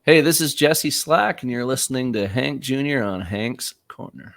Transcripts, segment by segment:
Hey, this is Jesse Slack, and you're listening to Hank Jr. on Hank's Corner.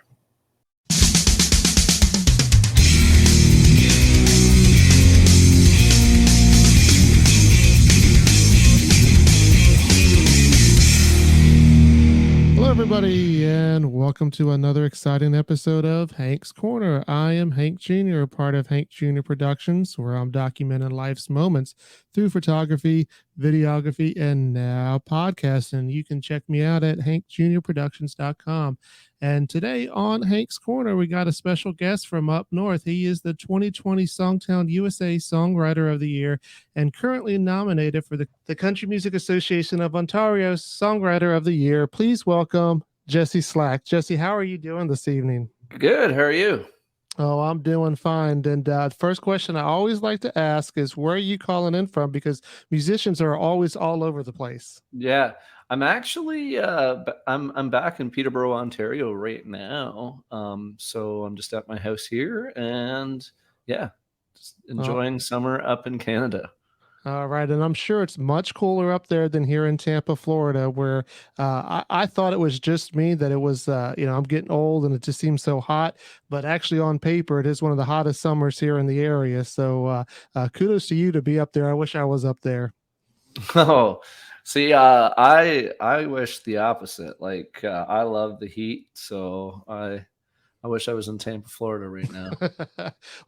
Hello, everybody, and welcome to another exciting episode of Hank's Corner. I am Hank Jr., a part of Hank Jr. Productions, where I'm documenting life's moments through photography, videography, and now podcasting. You can check me out at hankjrproductions.com. And today on Hank's Corner, we got a special guest from up north. He is the 2020 Songtown USA Songwriter of the Year and currently nominated for the Country Music Association of Ontario's Songwriter of the Year. Please welcome Jesse Slack. Jesse, how are you doing this evening? Good. How are you? Oh, I'm doing fine. And first question I always like to ask is, where are you calling in from? Because musicians are always all over the place. Yeah, I'm actually I'm back in Peterborough, Ontario right now. So I'm just at my house here, and yeah, just Uh, enjoying summer up in Canada. All right, and I'm sure it's much cooler up there than here in Tampa, Florida, where I thought it was just me that it was, I'm getting old and it just seems so hot. But actually, on paper, it is one of the hottest summers here in the area. So kudos to you to be up there. I wish I was up there. Oh, see, I wish the opposite. Like I love the heat, so I wish I was in Tampa, Florida right now.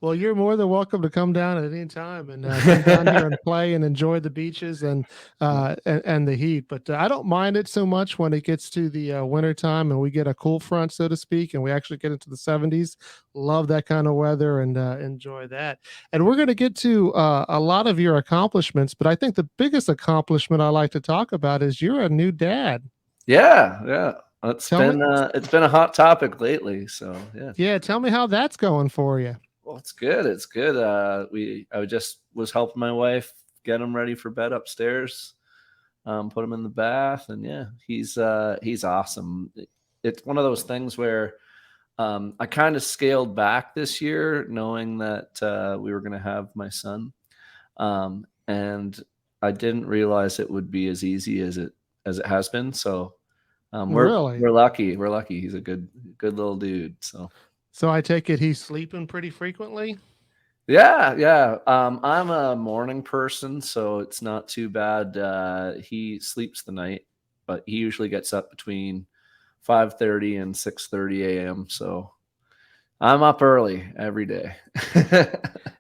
Well, you're more than welcome to come down at any time and come down here and play and enjoy the beaches and the heat. But I don't mind it so much when it gets to the winter time and we get a cool front, so to speak, and we actually get into the 70s. Love that kind of weather and enjoy that. And we're going to get to a lot of your accomplishments, but I think the biggest accomplishment I like to talk about is you're a new dad. Yeah. Tell me, It's been a hot topic lately, so yeah. yeah, tell me how that's going for you. Well, it's good. It's good. I just was helping my wife get him ready for bed upstairs. Put him in the bath, and yeah, he's awesome. It's one of those things where I kind of scaled back this year, knowing that we were going to have my son, and I didn't realize it would be as easy as it has been. So Really? we're lucky. We're lucky. He's a good little dude. So. So I take it he's sleeping pretty frequently? Yeah. I'm a morning person, so it's not too bad. He sleeps the night, but he usually gets up between 5:30 and 6:30 a.m. So I'm up early every day.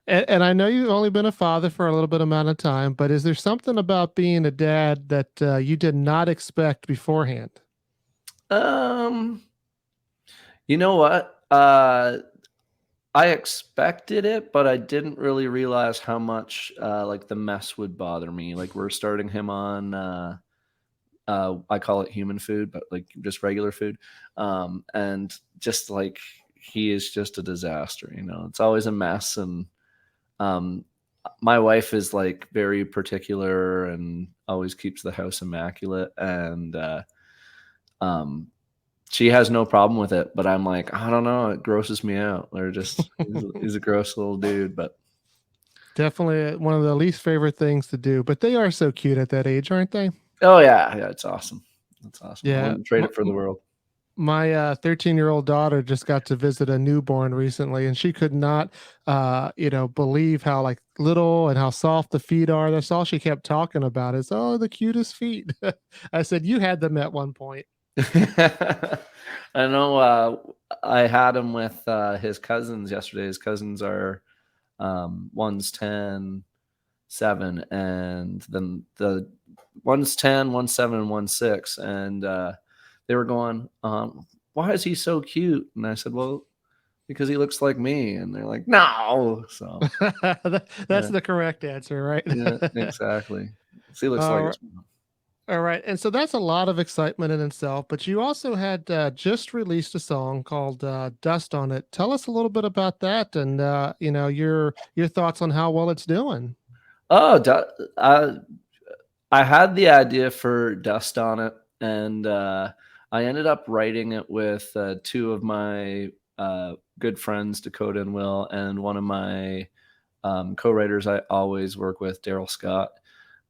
And I know you've only been a father for a little bit amount of time, but is there something about being a dad that you did not expect beforehand? um, you know what? I expected it, but I didn't really realize how much like the mess would bother me. Like we're starting him on I call it human food, but like just regular food. And just like he is just a disaster, It's always a mess. And um my wife is like very particular and always keeps the house immaculate. And um she has no problem with it, but I'm like, I don't know, it grosses me out. They're just he's a gross little dude, but Definitely one of the least favorite things to do, but they are so cute at that age, aren't they? oh yeah, it's awesome. It's awesome. I Yeah. wouldn't trade it for the world. My 13-year-old daughter just got to visit a newborn recently, and she could not, believe how like little and how soft the feet are. That's all she kept talking about is, oh, the cutest feet. I said, you had them at one point. I know. I had him with his cousins yesterday. His cousins are one's 10, 7, and then the one's 10, one's 7, and one's 6. And they were going, why is he so cute? And I said, well, because he looks like me. And they're like, no. So That's yeah, the correct answer, right? yeah, exactly. So he looks like All his mom. All right. And so that's a lot of excitement in itself, but you also had just released a song called Dust on It. Tell us a little bit about that and your thoughts on how well it's doing. Oh, I had the idea for Dust on It, and I ended up writing it with two of my good friends, Dakota and Will, and one of my co-writers I always work with, Daryl Scott.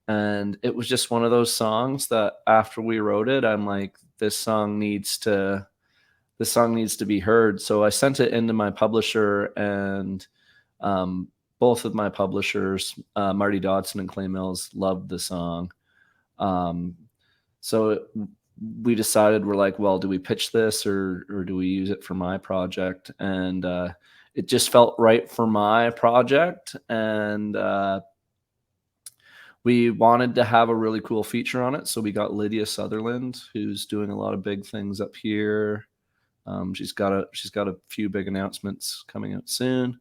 And it was just one of those songs that after we wrote it, I'm like, this song needs to be heard. So I sent it into my publisher, and both of my publishers, Marty Dodson and Clay Mills, loved the song. So we decided, we're like, well, do we pitch this or do we use it for my project? And it just felt right for my project. And we wanted to have a really cool feature on it. So we got Lydia Sutherland, who's doing a lot of big things up here. She's got a few big announcements coming out soon.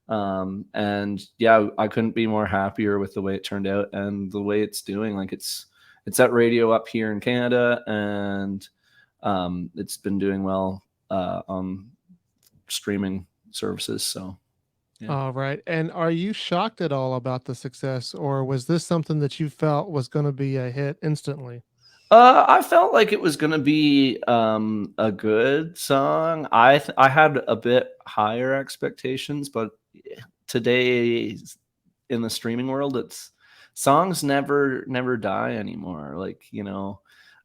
And yeah, I couldn't be more happier with the way it turned out and the way it's doing. Like it's at radio up here in Canada, and it's been doing well on streaming services. So yeah. All right. And are you shocked at all about the success, or was this something that you felt was going to be a hit instantly? I felt like it was going to be a good song. I had a bit higher expectations, but today in the streaming world, it's songs never die anymore. Like,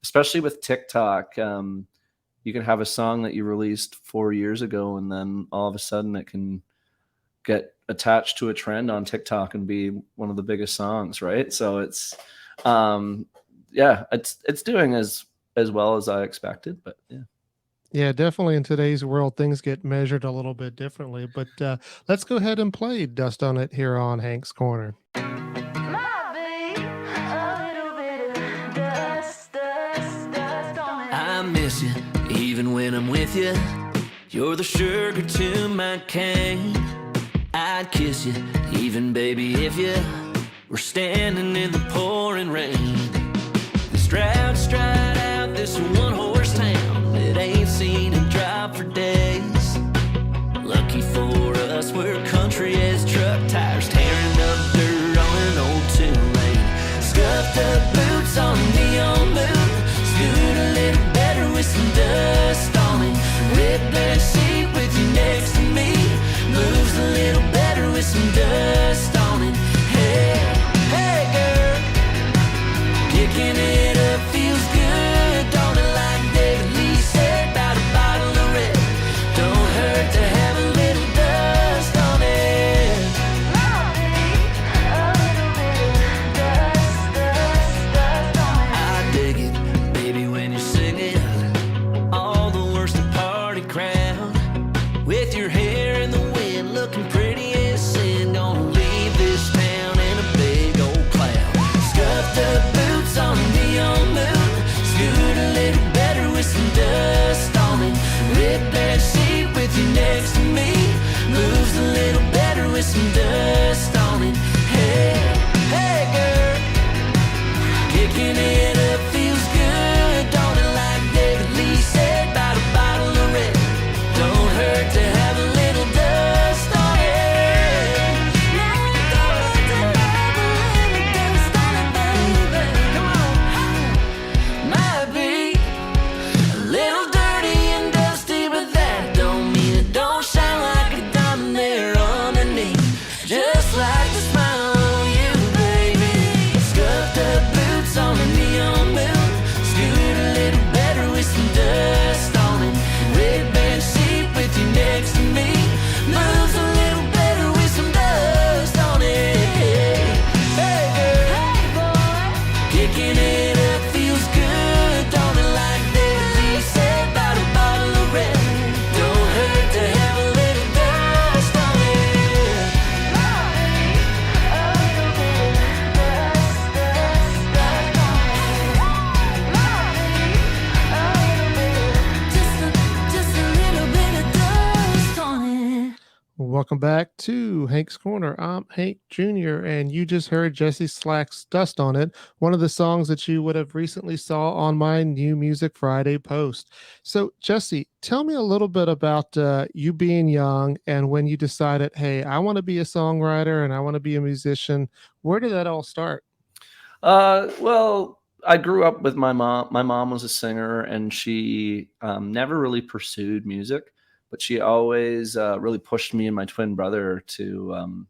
especially with TikTok, you can have a song that you released 4 years ago, and then all of a sudden it can get attached to a trend on TikTok and be one of the biggest songs, right? So it's yeah, it's doing as well as I expected, but yeah. Yeah, definitely in today's world, things get measured a little bit differently. But let's go ahead and play Dust on It here on Hank's Corner. I miss you, even when I'm with you. You're the sugar to my cane. I'd kiss you, even baby, if you were standing in the pouring rain. This drought's dried out, this one-horse town. It ain't seen a drop for days. Lucky for us, we're country as truck tires, tearing up dirt on an old two-lane. Scuffed up boots on a neon moon. Scoot a little better with some dust on it. Red bed seat with you next to me. Moves a little better with some dust on it. Hey, hey girl, kicking it up feels good, don't it? Like David Lee said about a bottle of red. Don't hurt to have a little dust on it. I dig it, baby, when you're singing all the worst of party crowd, with your hair in the wind, looking pretty as sin. Gonna leave this town in a big old cloud. Scuffed up boots on a neon moon. Scoot a little better with some dust on it. Red bed seat with you next to me. Moves a little better with some dust on it. Hey, hey girl, kicking it up feels good, don't it? Like David Lee said about a bottle of red. Don't hurt to have a little dust on it. Don't hurt to have a little dust on it, baby. Come on. Might be a little dirty and dusty, but that don't mean it don't shine like a diamond there underneath. Just like the smile on you, baby. Scuffed up boots on a neon moon. Scoot a little better with some dust on it. Red band seat with you next to me. Moves a little better with some dust on it. Hey girl, kicking it up feels good, don't it? Like David Lee said about a bottle of red. Don't hurt to have a little dust on it. Just a little bit of dust on it. Welcome back to Hank's Corner. I'm Hank Jr., and you just heard Jesse Slack's Dust on It, one of the songs that you would have recently saw on my New Music Friday post. So, Jesse, tell me a little bit about you being young and when you decided, hey, I want to be a songwriter and I want to be a musician. Where did that all start? Well, I grew up with my mom. My mom was a singer, and she never really pursued music, but she always really pushed me and my twin brother to,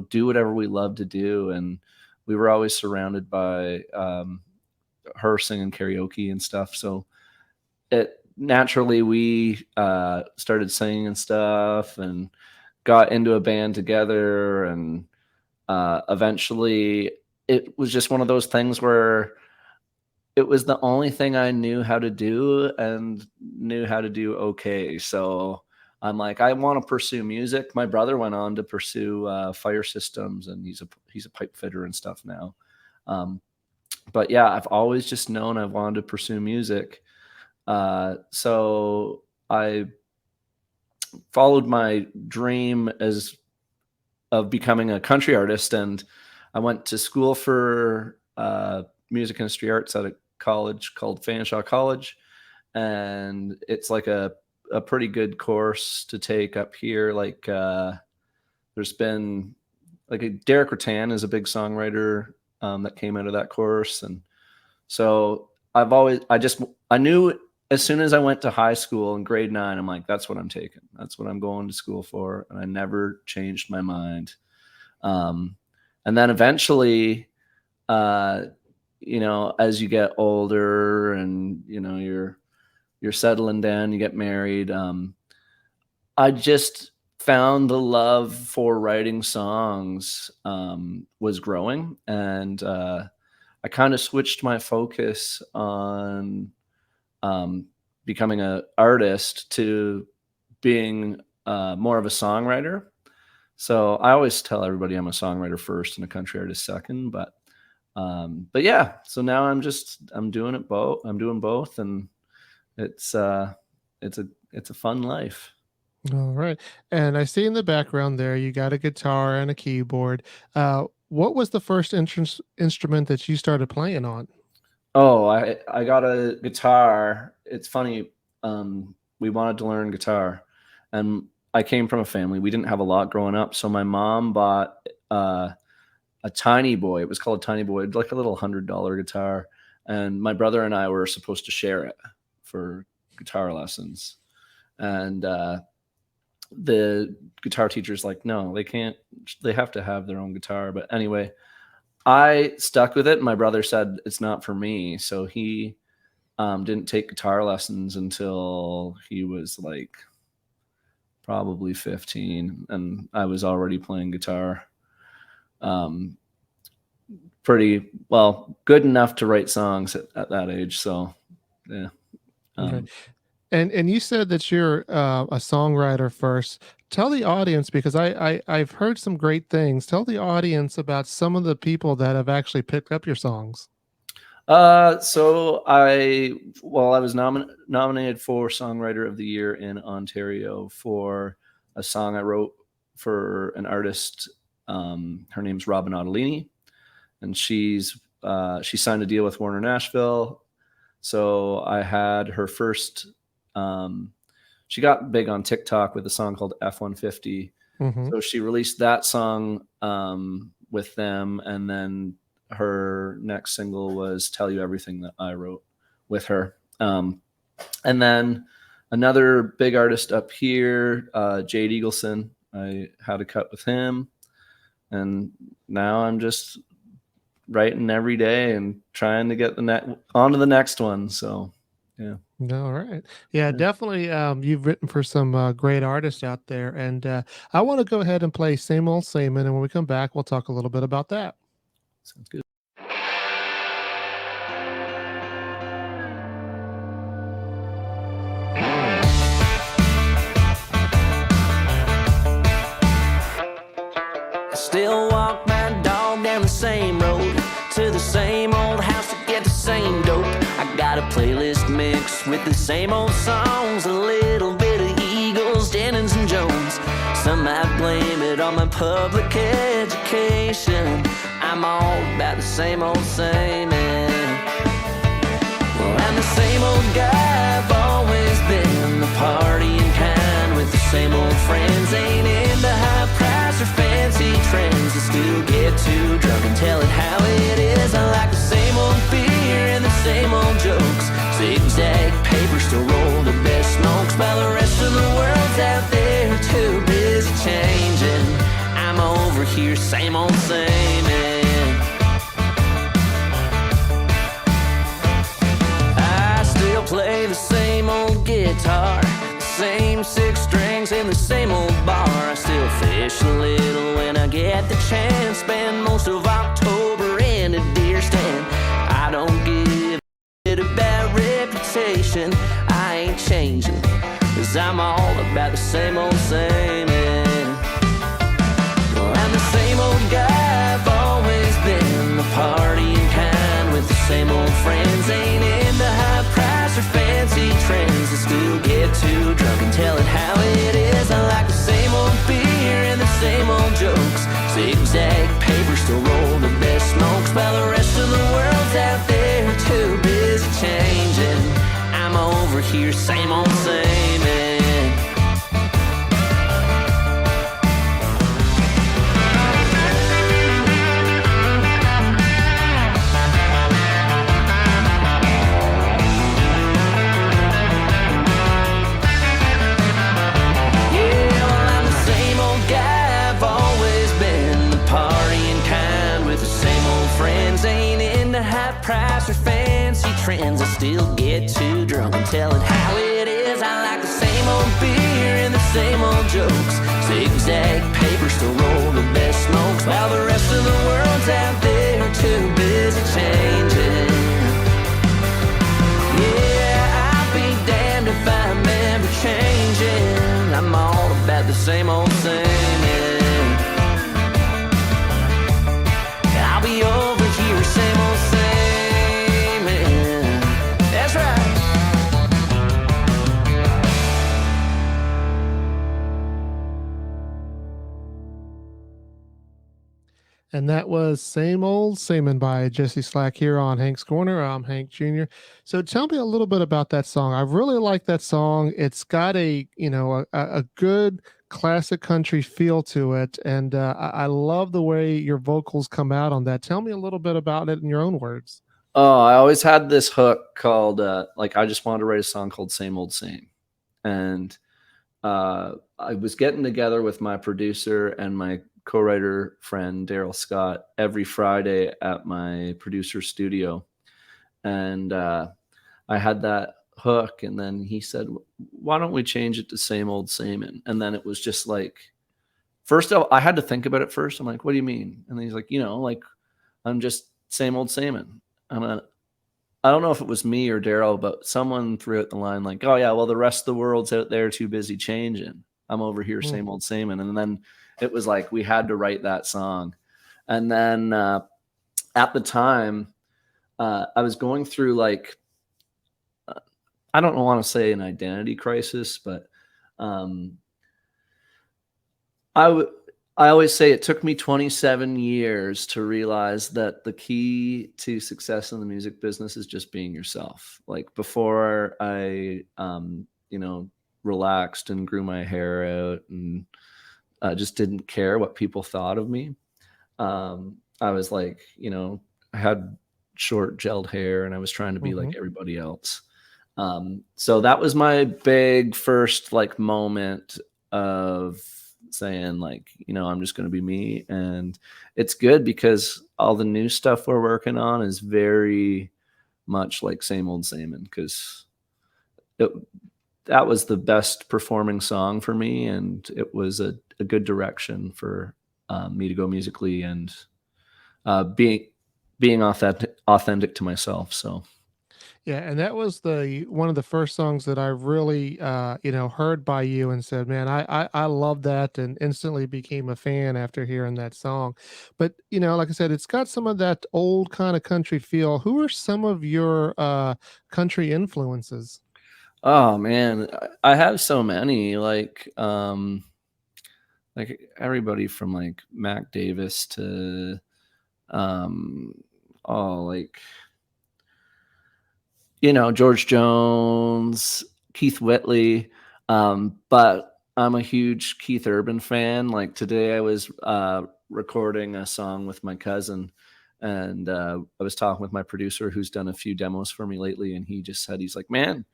do whatever we love to do. And we were always surrounded by her singing karaoke and stuff. So it naturally we started singing and stuff and got into a band together, and eventually it was just one of those things where it was the only thing I knew how to do and knew how to do okay. So I'm like, I want to pursue music. My brother went on to pursue fire systems, and he's a pipe fitter and stuff now. But yeah, I've always just known I wanted to pursue music. So I followed my dream of becoming a country artist, and I went to school for music and history arts at a college called Fanshawe College, and it's like a pretty good course to take up here. Like there's been like Derek Rattan is a big songwriter that came out of that course, and so I knew as soon as I went to high school in grade 9, I'm like, that's what I'm taking. That's what I'm going to school for. And I never changed my mind. And then eventually, you know, as you get older and, you know, you're settling down, you get married. I just found the love for writing songs was growing. And I kind of switched my focus on becoming an artist to being more of a songwriter. So I always tell everybody I'm a songwriter first and a country artist second, but yeah, so now I'm doing it both. I'm doing both, and it's a fun life. All right. And I see in the background there, you got a guitar and a keyboard. What was the first instrument that you started playing on? Oh, I got a guitar. It's funny. We wanted to learn guitar, and I came from a family. We didn't have a lot growing up. So my mom bought a Tiny Boy. It was called a Tiny Boy, like a little $100 guitar. And my brother and I were supposed to share it for guitar lessons. And the guitar teacher's like, no, they can't. They have to have their own guitar. But anyway, I stuck with it. And my brother said it's not for me. So he didn't take guitar lessons until he was like probably 15. And I was already playing guitar. Pretty well, good enough to write songs at that age. So yeah. Okay. And you said that you're a songwriter first. Tell the audience, because I've heard some great things. Tell the audience about some of the people that have actually picked up your songs. So I was nominated for Songwriter of the Year in Ontario for a song I wrote for an artist. Her name's Robyn Ottolini, and she signed a deal with Warner Nashville. So I had her first. She got big on TikTok with a song called F-150. Mm-hmm. So she released that song with them, and then her next single was Tell You Everything that I wrote with her. And then another big artist up here, Jade Eagleson, I had a cut with him. And now I'm just writing every day and trying to get on to the next one. So, yeah. All right. Yeah, definitely. You've written for some great artists out there. And I want to go ahead and play Same Old Same. And when we come back, we'll talk a little bit about that. Sounds good. Still walk my dog down the same road to the same old house to get the same dope. I got a playlist mixed with the same old songs, a little bit of Eagles, Jennings and Jones. Some might blame it on my public education. I'm all about the same old same. Well, I'm the same old guy I've always been, the partying kind with the same old friends. Ain't into high price or fancy trends. I still get too drunk and tell it how it is. I like the same old beer and the same old jokes. Zigzag paper still roll the best smokes, while the rest of the world's out there too busy changing. I'm over here, same old same. play the same old guitar, the same 6 strings in the same old bar. I still fish a little when I get the chance, spend most of October in a deer stand. I don't give it a bad reputation, I ain't changing, 'cause I'm all about the same old same. Well, I'm the same old guy, I've always been the partying kind, with the same old friends. Ain't into high price or fancy trends, I still get too drunk and tell it how it is. I like the same old beer and the same old jokes, zigzag paper, still roll the best smokes, while the rest of the world's out there too busy changing. I'm over here, same old same. Price or fancy trends, I still get too drunk and tell it how it is. I like the same old beer and the same old jokes, zigzag paper, still roll the best smokes, while the rest of the world's out there too busy changing. Yeah, I'll be damned if I'm ever changing. I'm all about the same old same. I'll be over here, same old same. And that was Same Old Samin by Jesse Slack here on Hank's Corner. I'm Hank Jr. So tell me a little bit about that song. I really like that song. It's got a good classic country feel to it. And I love the way your vocals come out on that. Tell me a little bit about it in your own words. Oh, I always had this hook called, I just wanted to write a song called Same Old Same. And I was getting together with my producer and my co-writer friend Daryl Scott every Friday at my producer's studio, and I had that hook, and then he said, why don't we change it to Same Old Samin? And then it was just like, first I had to think about it first. I'm like, what do you mean? And then he's like, like, I'm just same old Samin. And I don't know if it was me or Daryl, but someone threw out the line like, oh yeah, well, the rest of the world's out there too busy changing, I'm over here, same old Samin. And then it was like we had to write that song. And then at the time, I was going through like, I don't want to say an identity crisis, but I always say it took me 27 years to realize that the key to success in the music business is just being yourself. Like before I, relaxed and grew my hair out and just didn't care what people thought of me. I was like, I had short gelled hair and I was trying to be like everybody else. So that was my big first like moment of saying like, I'm just going to be me. And it's good because all the new stuff we're working on is very much like Same Old Samin, because that was the best performing song for me, and it was a good direction for me to go musically and being authentic to myself. So yeah, and that was one of the first songs that I really heard by you and said, man, I love that, and instantly became a fan after hearing that song. But like I said, it's got some of that old kind of country feel. Who are some of your country influences? Oh man, I have so many, like everybody from like Mac Davis to George Jones, Keith Whitley. But I'm a huge Keith Urban fan. Like today I was recording a song with my cousin, and I was talking with my producer who's done a few demos for me lately, and he just said, he's like, man,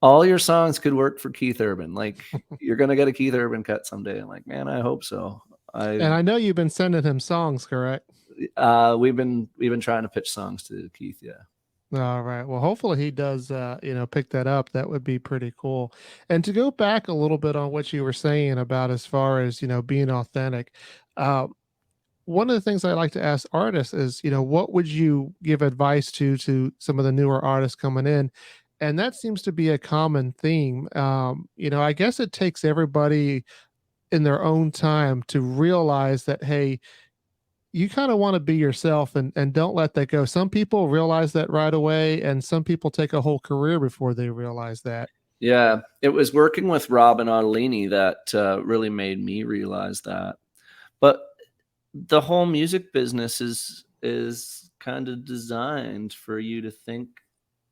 all your songs could work for Keith Urban. Like you're going to get a Keith Urban cut someday. I'm like, man, I hope so. And I know you've been sending him songs, correct? We've been trying to pitch songs to Keith. Yeah. All right. Well, hopefully he does, pick that up. That would be pretty cool. And to go back a little bit on what you were saying about as far as, being authentic, uh, one of the things I like to ask artists is, what would you give advice to some of the newer artists coming in? And that seems to be a common theme. I guess it takes everybody in their own time to realize that, hey, you kind of want to be yourself and don't let that go. Some people realize that right away, and some people take a whole career before they realize that. Yeah, it was working with Robyn Ottolini that really made me realize that. But the whole music business is kind of designed for you to think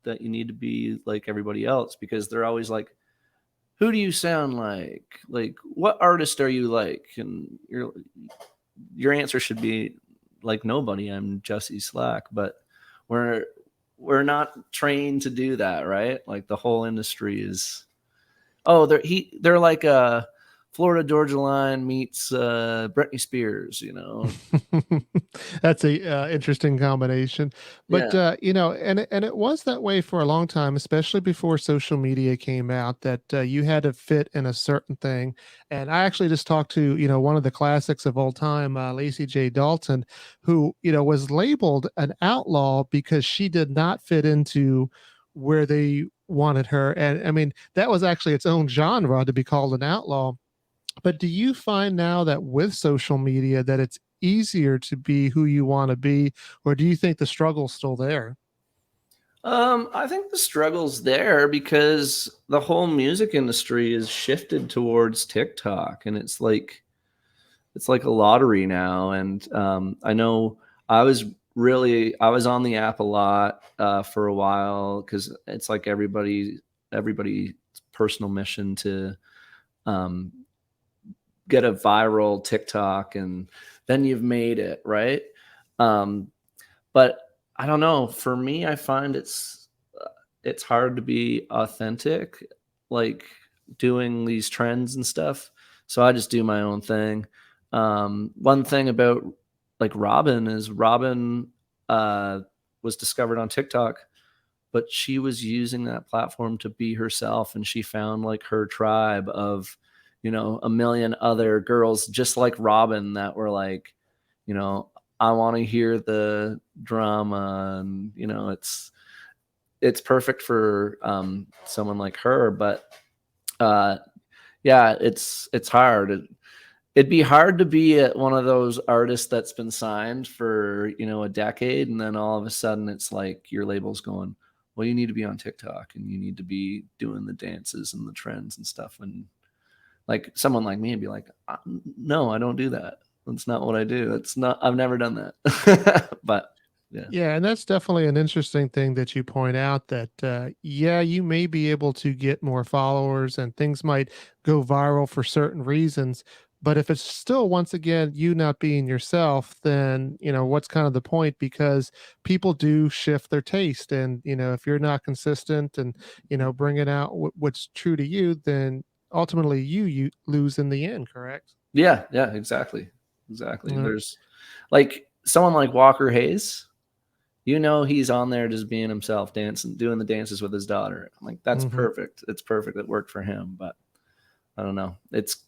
that you need to be like everybody else, because they're always like, who do you sound like? Like, what artist are you like? And your answer should be like, nobody. I'm Jesse Slack. But we're we're not trained to do that, right? Like the whole industry is, oh, they're like a Florida Georgia Line meets Britney Spears, you know? That's a interesting combination, but Yeah. and it was that way for a long time, especially before social media came out. That you had to fit in a certain thing. And I actually just talked to one of the classics of all time, Lacey J. Dalton, who was labeled an outlaw because she did not fit into where they wanted her. And I mean, that was actually its own genre to be called an outlaw. But do you find now that with social media that it's easier to be who you want to be, or do you think the struggle's still there? I think the struggle's there because the whole music industry is shifted towards TikTok, and it's like a lottery now. And I know I was on the app a lot for a while, because it's like everybody's personal mission to um, get a viral TikTok, and then you've made it, right? Um, but I don't know. For me, I find it's hard to be authentic, like doing these trends and stuff. So I just do my own thing. One thing about like Robyn is Robyn uh, was discovered on TikTok, but she was using that platform to be herself, and she found like her tribe of, a million other girls just like Robyn that were like, you know, I want to hear the drama, and it's perfect for someone like her. But uh, yeah, it's hard. It'd be hard to be one of those artists that's been signed for a decade, and then all of a sudden it's like your label's going, well, you need to be on TikTok and you need to be doing the dances and the trends and stuff. And like someone like me would be like, no, I don't do that. That's not what I do. It's not. I've never done that. But yeah. Yeah, and that's definitely an interesting thing that you point out that yeah, you may be able to get more followers and things might go viral for certain reasons, but if it's still once again you not being yourself, then what's kind of the point? Because people do shift their taste, and if you're not consistent and bringing out what's true to you, then ultimately you lose in the end, correct? Yeah, yeah, exactly. There's like someone like Walker Hayes. He's on there just being himself, dancing, doing the dances with his daughter. I'm like, that's Mhm. perfect. It's perfect. It worked for him. But I don't know. It's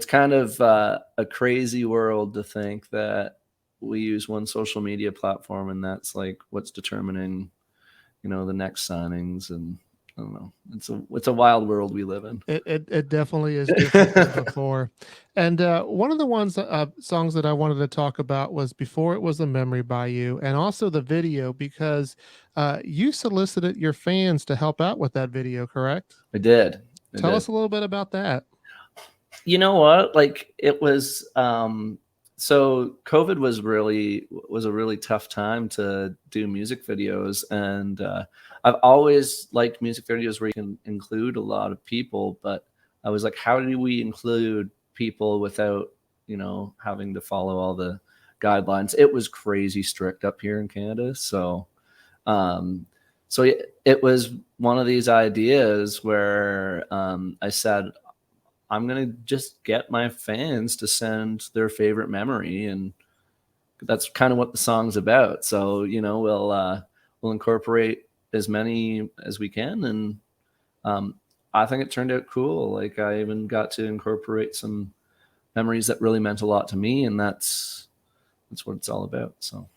kind of a crazy world to think that we use one social media platform, and that's like what's determining, the next signings. And I don't know. It's a wild world we live in. It definitely is different than before. And one of the songs that I wanted to talk about was "Before It Was a Memory" by you, and also the video, because you solicited your fans to help out with that video, correct? I did. I Tell did. us a little bit about that. You know what? Like it was so COVID was a really tough time to do music videos. And I've always liked music videos where you can include a lot of people, but I was like, how do we include people without, having to follow all the guidelines? It was crazy strict up here in Canada. Um so it was one of these ideas where I said, I'm gonna just get my fans to send their favorite memory, and that's kind of what the song's about. So we'll we'll incorporate as many as we can. And I think it turned out cool. Like I even got to incorporate some memories that really meant a lot to me, and that's what it's all about. So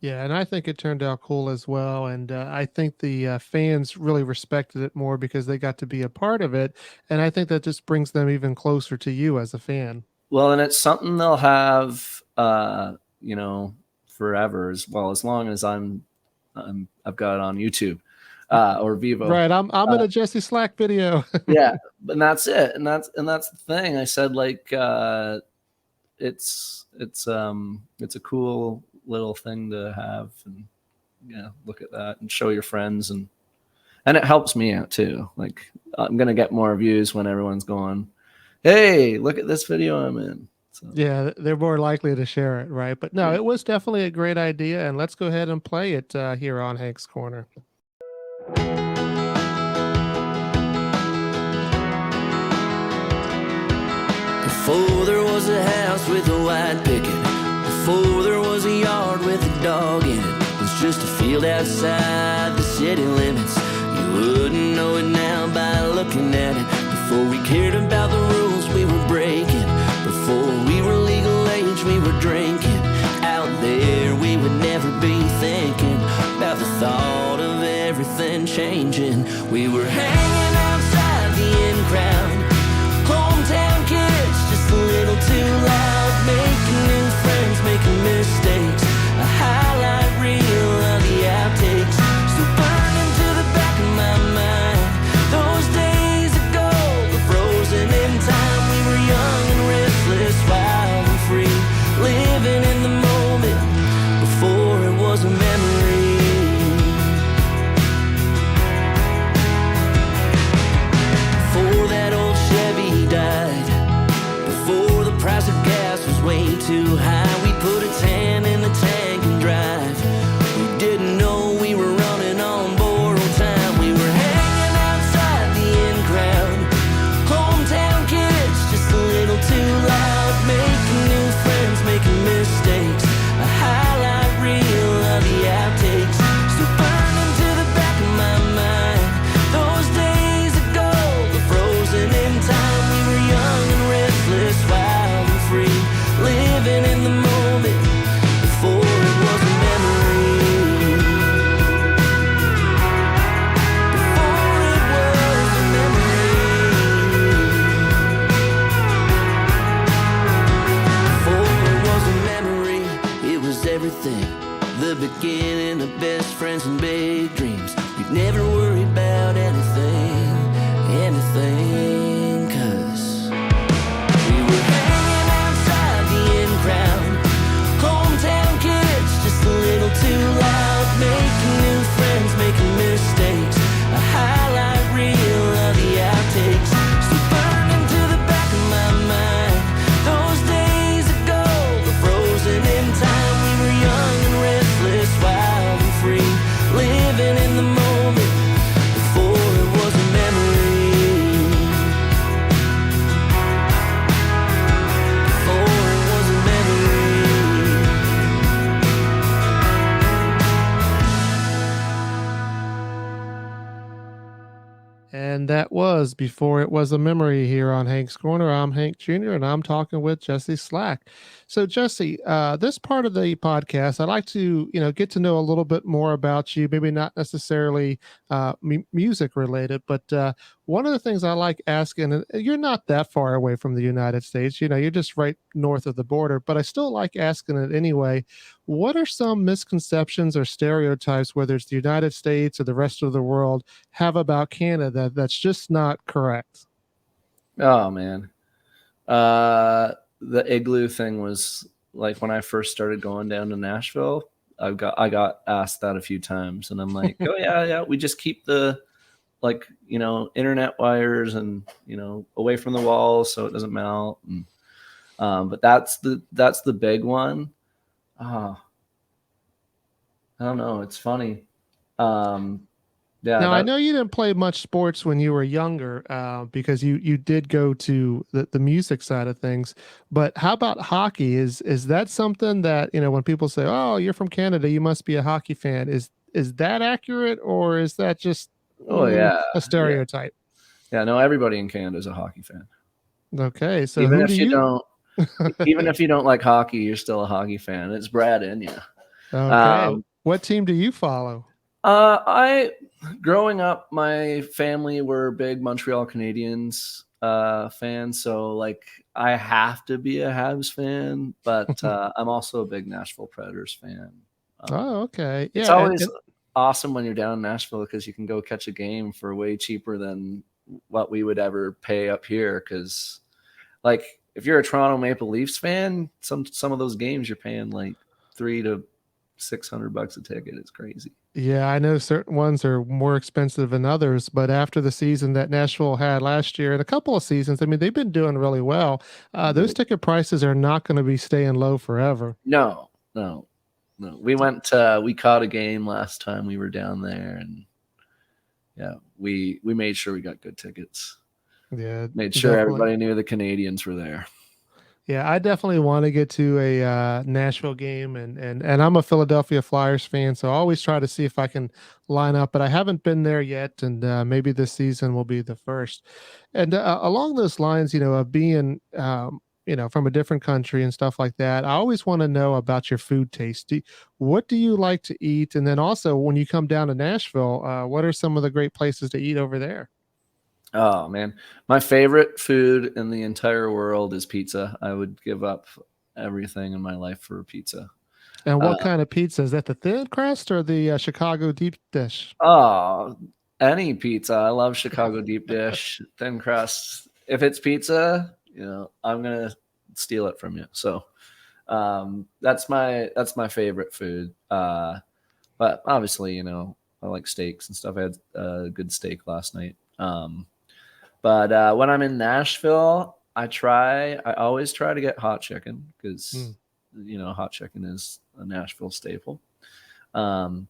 Yeah, and I think it turned out cool as well. And I think the fans really respected it more because they got to be a part of it. And I think that just brings them even closer to you as a fan. well, and it's something they'll have, forever, as well, as long as I've got it on YouTube or Vivo. Right. I'm in a Jesse Slack video. Yeah, and that's it, and that's the thing. I said, like, it's a cool little thing to have, and look at that and show your friends, and it helps me out too. Like I'm gonna get more views when everyone's going, hey, look at this video I'm in. So. Yeah, they're more likely to share it, right? But no, it was definitely a great idea, and let's go ahead and play it here on Hank's Corner. Before there was a house with a white picket, before there was a yard with a dog in it, it was just a field outside the city limits. You wouldn't know it now by looking at it. Before we cared about the rules we were breaking, before we were legal age we were drinking. Out there we would never be thinking about the thought of everything changing. We were hanging outside the in crowd, hometown kids just a little too loud, making new friends, making mistakes, a highlight reel of the outtakes, still burning to the back of my mind. Those days ago were frozen in time. We were young and restless, wild and free, living in the moment before it was a memory. Before that old Chevy died, before the price of gas was way too high, we put a tan in the tank and drive. We didn't know we were running on borrowed time. We were hanging outside the in crowd, hometown kids just a little too loud, making new friends, making mistakes, a highlight reel of the outtakes, still burning to the back of my mind. Those days ago were frozen in time. We were young and restless, wild and free, living in the moment before it was a memory. Before it was a memory. Before it was a memory, it was everything. The beginning of best friends and big dreams. We'd never worry about anything, 'cause we were hanging outside the in crowd, hometown kids just a little too loud, making new friends, making mistakes, a highlight reel of the outtakes, still burning to the back of my mind. Those days ago were frozen in time. We were young and restless, wild and free, living in the moment before it was a memory. Before it was a memory. And that was Before It Was a Memory here on Hank's Corner. I'm Hank Jr., and I'm talking with Jesse Slack. So, Jesse, this part of the podcast, I'd like to, get to know a little bit more about you, maybe not necessarily music related, but one of the things I like asking, and you're not that far away from the United States, you're just right north of the border, but I still like asking it anyway. What are some misconceptions or stereotypes, whether it's the United States or the rest of the world, have about Canada that's just not correct? Oh man, the igloo thing was like when I first started going down to Nashville. I got asked that a few times, and I'm like, oh yeah, we just keep the internet wires and away from the walls so it doesn't melt. And, but that's the big one. I don't know. It's funny. Yeah. Now, I know you didn't play much sports when you were younger because you did go to the music side of things. But how about hockey? Is that something that, when people say, oh, you're from Canada, you must be a hockey fan. Is Is that accurate, or is that just Oh yeah, a stereotype? yeah. No, everybody in Canada is a hockey fan. Okay, so Even who do if you you? don't, even if you don't like hockey, you're still a hockey fan. It's bred in you. Okay, Um, what team do you follow? I growing up, my family were big Montreal Canadiens fans, so like I have to be a Habs fan, but I'm also a big Nashville Predators fan. Oh, okay, It's yeah, always awesome when you're down in Nashville because you can go catch a game for way cheaper than what we would ever pay up here. Because like if you're a Toronto Maple Leafs fan, some of those games you're paying like $300 to $600 a ticket. It's crazy. yeah, I know certain ones are more expensive than others, but after the season that Nashville had last year and a couple of seasons, I mean, they've been doing really well. Those ticket prices are not going to be staying low forever. No, no, no. We caught a game last time we were down there, and yeah, we made sure we got good tickets. Yeah, Made sure definitely. everybody knew the Canadians were there. Yeah, I definitely want to get to a Nashville game, and I'm a Philadelphia Flyers fan, so I always try to see if I can line up, but I haven't been there yet, and maybe this season will be the first. And along those lines, of being from a different country and stuff like that, I always want to know about your food taste. What do you like to eat? And then also, when you come down to Nashville, what are some of the great places to eat over there? Oh man, my favorite food in the entire world is pizza. I would give up everything in my life for a pizza. And what Uh, kind of pizza? Is that the thin crust or the Chicago deep dish? oh, any pizza. I love Chicago deep dish, thin crust. If it's pizza, I'm gonna steal it from you. So that's my favorite food. But obviously, I like steaks and stuff. I had a good steak last night. But when I'm in Nashville, I always try to get hot chicken because Mm, hot chicken is a Nashville staple. Um,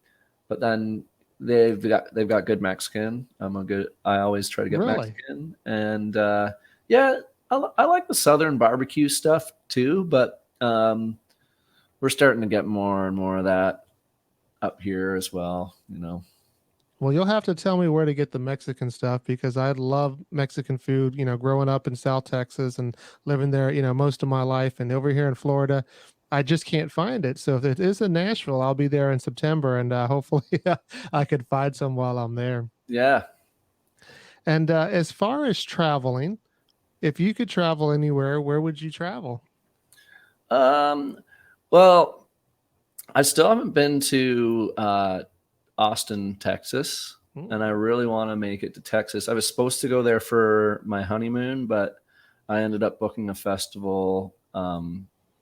but then they've got good Mexican. I always try to get really? Mexican, and yeah, I like the Southern barbecue stuff too. But we're starting to get more and more of that up here as well. Well, you'll have to tell me where to get the Mexican stuff because I love Mexican food, growing up in South Texas and living there, most of my life. And over here in Florida, I just can't find it. So if it is in Nashville, I'll be there in September and hopefully I could find some while I'm there. Yeah. And as far as traveling, if you could travel anywhere, where would you travel? Um. Well, I still haven't been to Austin, Texas, and I Mm, really want to make it to Texas. I was supposed to go there for my honeymoon, but I ended up booking a festival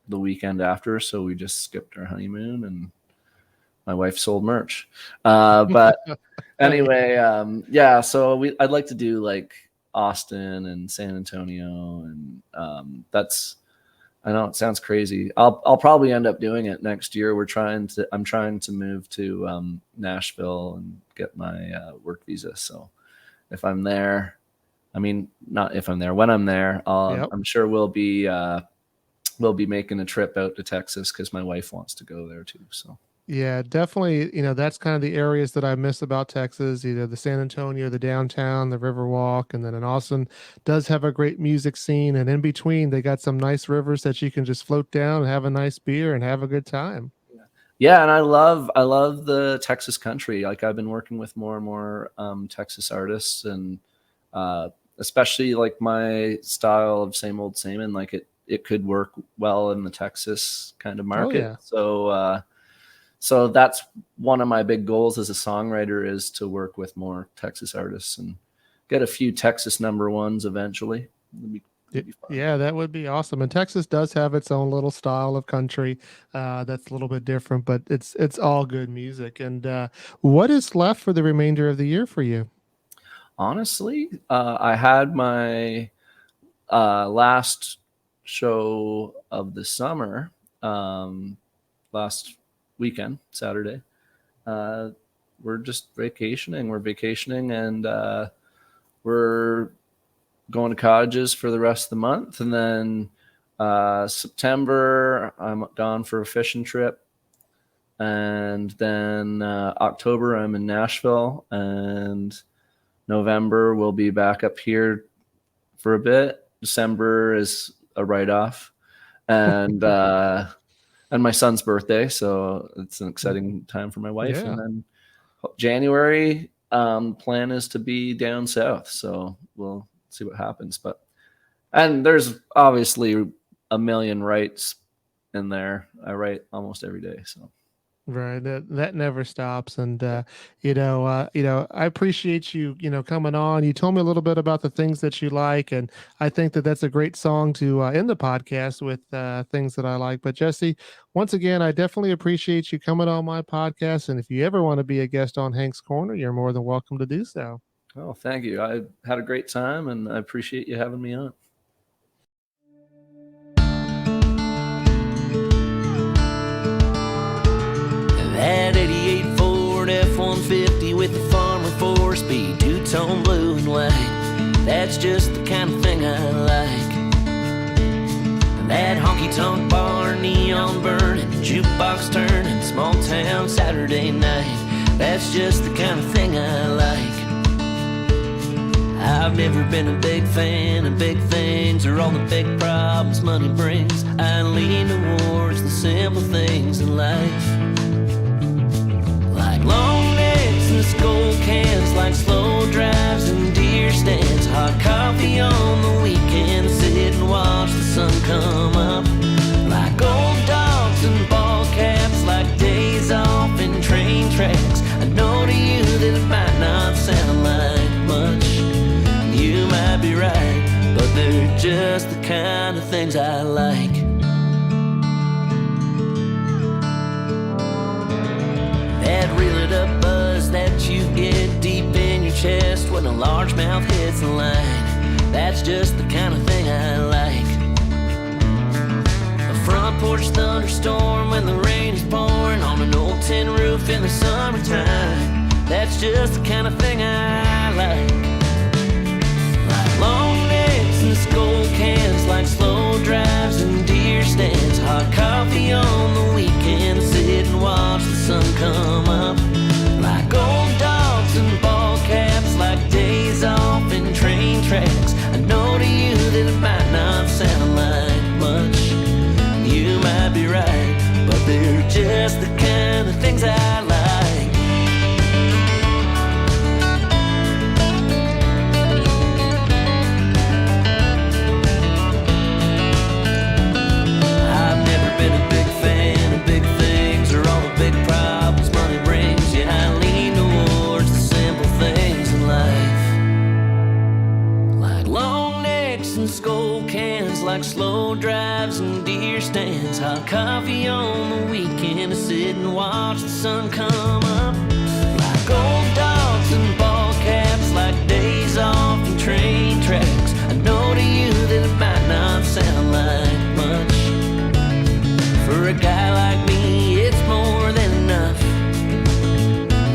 the weekend after, so we just skipped our honeymoon, and my wife sold merch. But Hey, anyway, yeah. So I'd like to do like Austin and San Antonio, and that's. I know it sounds crazy. I'll probably end up doing it next year. I'm trying to move to Nashville and get my work visa. So if I'm there, I mean, not if I'm there, when I'm there, yep. I'm sure we'll be making a trip out to Texas because my wife wants to go there too. So Yeah, definitely. That's kind of the areas that I miss about Texas, either the San Antonio, the downtown, the Riverwalk, and then in Austin does have a great music scene. And in between, they got some nice rivers that you can just float down and have a nice beer and have a good time. yeah, and I love the Texas country. Like I've been working with more and more Texas artists, and uh, especially like my style of same old same, and like it could work well in the Texas kind of Oh, market. yeah. So that's one of my big goals as a songwriter is to work with more Texas artists and get a few Texas number ones eventually. It'd be fun. Yeah, that would be awesome. And Texas does have its own little style of country that's a little bit different, but it's all good music. And what is left for the remainder of the year for you? Honestly, I had my last show of the summer last weekend, Saturday. Uh, we're just vacationing. We're vacationing, and we're going to cottages for the rest of the month. And then September, I'm gone for a fishing trip. And then October, I'm in Nashville, and November, we'll be back up here for a bit. December is a write-off, and my son's birthday, so it's an exciting time for my wife. Yeah. And then January, plan is to be down south, so we'll see what happens. And there's obviously a million writes in there. I write almost every day, so. Right. That never stops. And I appreciate you, coming on. You told me a little bit about the things that you like, and I think that that's a great song to end the podcast with, things that I like. But Jesse, once again, I definitely appreciate you coming on my podcast. And if you ever want to be a guest on Hank's Corner, you're more than welcome to do so. Oh, thank you. I had a great time, and I appreciate you having me on. That 88 Ford F-150 with the farmer 4-speed, two-tone blue and white. That's just the kind of thing I like. That honky-tonk bar, neon burning, jukebox turning, small town Saturday night. That's just the kind of thing I like. I've never been a big fan of big things or all the big problems money brings. I lean towards the simple things in life. Like long necks and skull cans, like slow drives and deer stands, hot coffee on the weekend, sit and watch the sun come up. Like old dogs and ball caps, like days off in train tracks. I know to you that it might not sound like much, you might be right, but they're just the kind of things I like. That reel it up buzz that you get deep in your chest when a largemouth hits the line. That's just the kind of thing I like. A front porch thunderstorm when the rain is pouring on an old tin roof in the summertime. That's just the kind of thing I like. Like long necks and skull cans, like slow drives and deer stands, hot coffee on the weekend, sit and watch the sun come up. Like old dogs and ball caps, like days off in train tracks. I know to you that it might not sound like much, you might be right, but they're just the kind of things I like. Like slow drives and deer stands, hot coffee on the weekend to sit and watch the sun come up. Like old dogs and ball caps, like days off in train tracks. I know to you that it might not sound like much. For a guy like me, it's more than enough.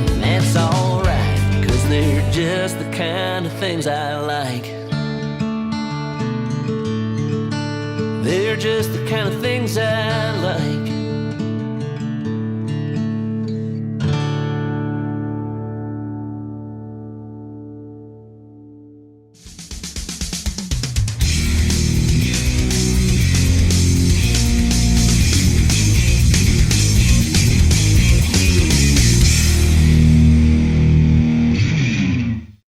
And that's alright, 'cause they're just the kind of things I like. They're just the kind of things I like.